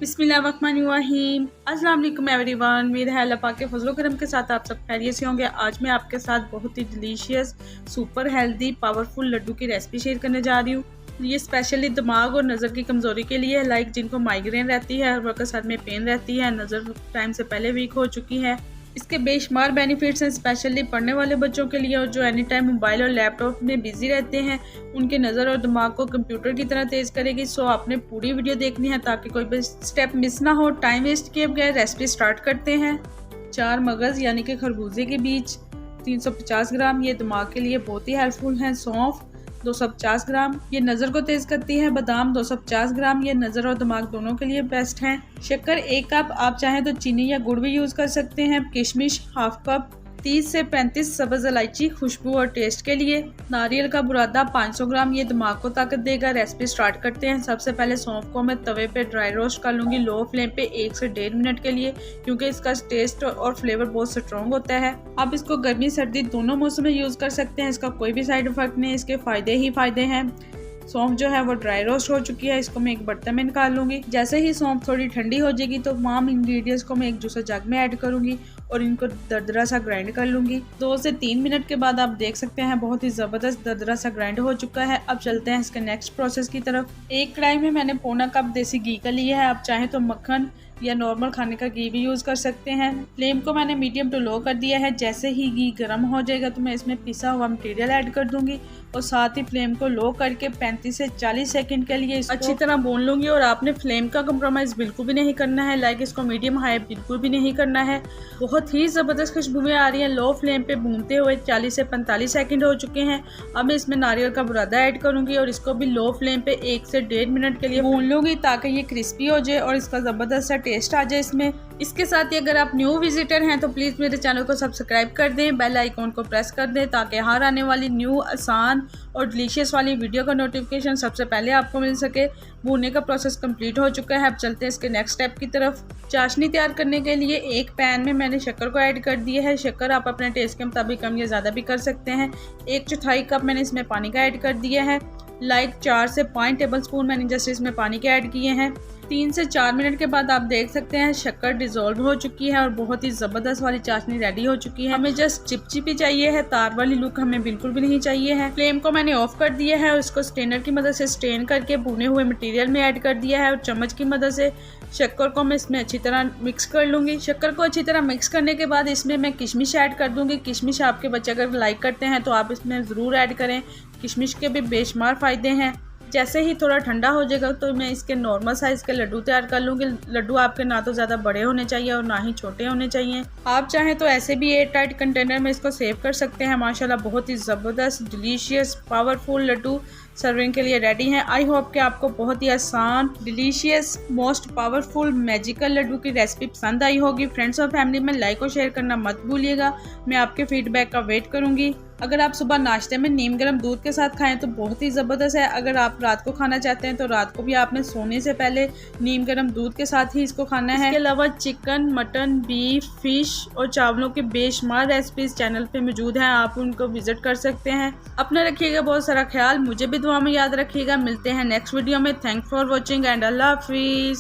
बिस्मिल्लाहिर्रहमानिर्रहीम। अस्सलाम वालेकुम एवरीवन। उम्मीद है अल्लाह पाक के फजलो करम के साथ आप सब खैरियत से होंगे। आज मैं आपके साथ बहुत ही delicious super healthy powerful laddoo की रेसिपी शेयर करने जा रही हूँ। ये स्पेशली दिमाग और नज़र की कमज़ोरी के लिए है, लाइक जिनको माइग्रेन रहती है, हर वक्त सर में पेन रहती है, नज़र टाइम से पहले वीक हो चुकी है। इसके बेशुमार बेनिफिट्स हैं, स्पेशली पढ़ने वाले बच्चों के लिए और जो एनी टाइम मोबाइल और लैपटॉप में बिजी रहते हैं, उनके नज़र और दिमाग को कंप्यूटर की तरह तेज़ करेगी। सो आपने पूरी वीडियो देखनी है ताकि कोई भी स्टेप मिस ना हो। टाइम वेस्ट किए बगैर रेसिपी स्टार्ट करते हैं। 4 मगज़ यानी कि खरबूजे के बीज 350 ग्राम, ये दिमाग के लिए बहुत ही हेल्पफुल हैं। सौंफ 250 ग्राम, ये नज़र को तेज़ करती है। बादाम 250 ग्राम, ये नज़र और दिमाग दोनों के लिए बेस्ट हैं। शक्कर 1 कप, आप चाहें तो चीनी या गुड़ भी यूज़ कर सकते हैं। किशमिश हाफ कप, 30 से 35 सब्ज़ इलायची खुशबू और टेस्ट के लिए। नारियल का बुरादा 500 ग्राम, ये दिमाग को ताकत देगा। रेसिपी स्टार्ट करते हैं। सबसे पहले सौंफ को मैं तवे पे ड्राई रोस्ट कर लूँगी लो फ्लेम पे 1 से 1.5 मिनट के लिए, क्योंकि इसका टेस्ट और फ्लेवर बहुत स्ट्रॉन्ग होता है। आप इसको गर्मी सर्दी दोनों मौसम में यूज़ कर सकते हैं। इसका कोई भी साइड इफेक्ट नहीं, इसके फ़ायदे ही फ़ायदे हैं। सौंफ जो है वो ड्राई रोस्ट हो चुकी है, इसको मैं एक बर्तन में निकाल लूँगी। जैसे ही सौंफ थोड़ी ठंडी हो जाएगी तो तमाम इंग्रेडिएंट्स को मैं एक जूसर जग में ऐड करूँगी और इनको दरदरा सा ग्राइंड कर लूँगी। 2 से 3 मिनट के बाद आप देख सकते हैं बहुत ही ज़बरदस्त दरदरा सा ग्राइंड हो चुका है। अब चलते हैं इसके नेक्स्ट प्रोसेस की तरफ। एक कढ़ाई में मैंने पौना कप देसी घी का लिया है, आप चाहें तो मक्खन या नॉर्मल खाने का घी भी यूज़ कर सकते हैं। फ्लेम को मैंने मीडियम टू लो कर दिया है। जैसे ही घी गर्म हो जाएगा तो मैं इसमें पिसा हुआ मटेरियल ऐड कर दूंगी और साथ ही फ्लेम को लो करके 35 से 40 सेकंड के लिए इसको अच्छी तरह भून लूँगी। और आपने फ्लेम का कंप्रोमाइज़ बिल्कुल भी नहीं करना है, लाइक इसको मीडियम हाई बिल्कुल भी नहीं करना है। बहुत ही ज़बरदस्त खुशबुएं आ रही हैं। लो फ्लेम पे भूनते हुए 40 से 45 सेकंड हो चुके हैं। अब मैं इसमें नारियल का बुरादा ऐड करूँगी और इसको भी लो फ्लेम पे 1 से 1.5 मिनट के लिए भून लूँगी ताकि ये क्रिस्पी हो जाए और इसका ज़बरदस्त सा टेस्ट आ जाए इसमें। इसके साथ ही अगर आप न्यू विजिटर हैं तो प्लीज़ मेरे चैनल को सब्सक्राइब कर दें, बेल आइकॉन को प्रेस कर दें ताकि हर आने वाली न्यू आसान और डिलीशियस वाली वीडियो का नोटिफिकेशन सबसे पहले आपको मिल सके। भूनने का प्रोसेस कंप्लीट हो चुका है। अब चलते हैं इसके नेक्स्ट स्टेप की तरफ। चाशनी तैयार करने के लिए एक पैन में मैंने शक्कर को ऐड कर दिया है। शक्कर आप अपने टेस्ट के मुताबिक कम या ज़्यादा भी कर सकते हैं। 1/4 कप मैंने इसमें पानी का ऐड कर दिया है। लाइक 4 से 5 टेबल स्पून मैंने जैसे इसमें पानी के ऐड किए हैं। 3 से 4 मिनट के बाद आप देख सकते हैं शक्कर डिज़ोल्व हो चुकी है और बहुत ही ज़बरदस्त वाली चाशनी रेडी हो चुकी है। हमें जस्ट चिपचिपी चाहिए है, तार वाली लुक हमें बिल्कुल भी नहीं चाहिए है। फ्लेम को मैंने ऑफ कर दिया है और इसको स्ट्रेनर की मदद से स्ट्रेन करके भुने हुए मटेरियल में ऐड कर दिया है और चम्मच की मदद से शक्कर को मैं इसमें अच्छी तरह मिक्स कर लूँगी। शक्कर को अच्छी तरह मिक्स करने के बाद इसमें मैं किशमिश ऐड कर दूँगी। किशमिश आपके बच्चे अगर लाइक करते हैं तो आप इसमें ज़रूर ऐड करें। किशमिश के भी बेशुमार फ़ायदे हैं। जैसे ही थोड़ा ठंडा हो जाएगा तो मैं इसके नॉर्मल साइज़ के लड्डू तैयार कर लूँगी। लड्डू आपके ना तो ज़्यादा बड़े होने चाहिए और ना ही छोटे होने चाहिए। आप चाहें तो ऐसे भी एयर टाइट कंटेनर में इसको सेव कर सकते हैं। माशाल्लाह बहुत ही ज़बरदस्त डिलीशियस पावरफुल लड्डू सर्विंग के लिए रेडी हैं। आई होप कि आपको बहुत ही आसान delicious most powerful magical laddu की रेसिपी पसंद आई होगी। फ्रेंड्स और फैमिली में लाइक और शेयर करना मत भूलिएगा। मैं आपके फीडबैक का वेट करूँगी। अगर आप सुबह नाश्ते में नीम गर्म दूध के साथ खाएं तो बहुत ही ज़बरदस्त है। अगर आप रात को खाना चाहते हैं तो रात को भी आपने सोने से पहले नीम गर्म दूध के साथ ही इसको खाना है। इसके अलावा चिकन, मटन, बीफ, फिश और चावलों के बेशुमार रेसिपीज चैनल पे मौजूद हैं, आप उनको विजिट कर सकते हैं। अपना रखिएगा बहुत सारा ख्याल, मुझे भी दुआ में याद रखिएगा। मिलते हैं नेक्स्ट वीडियो में। थैंक्स फॉर वॉचिंग एंड अल्लाह हाफिज़।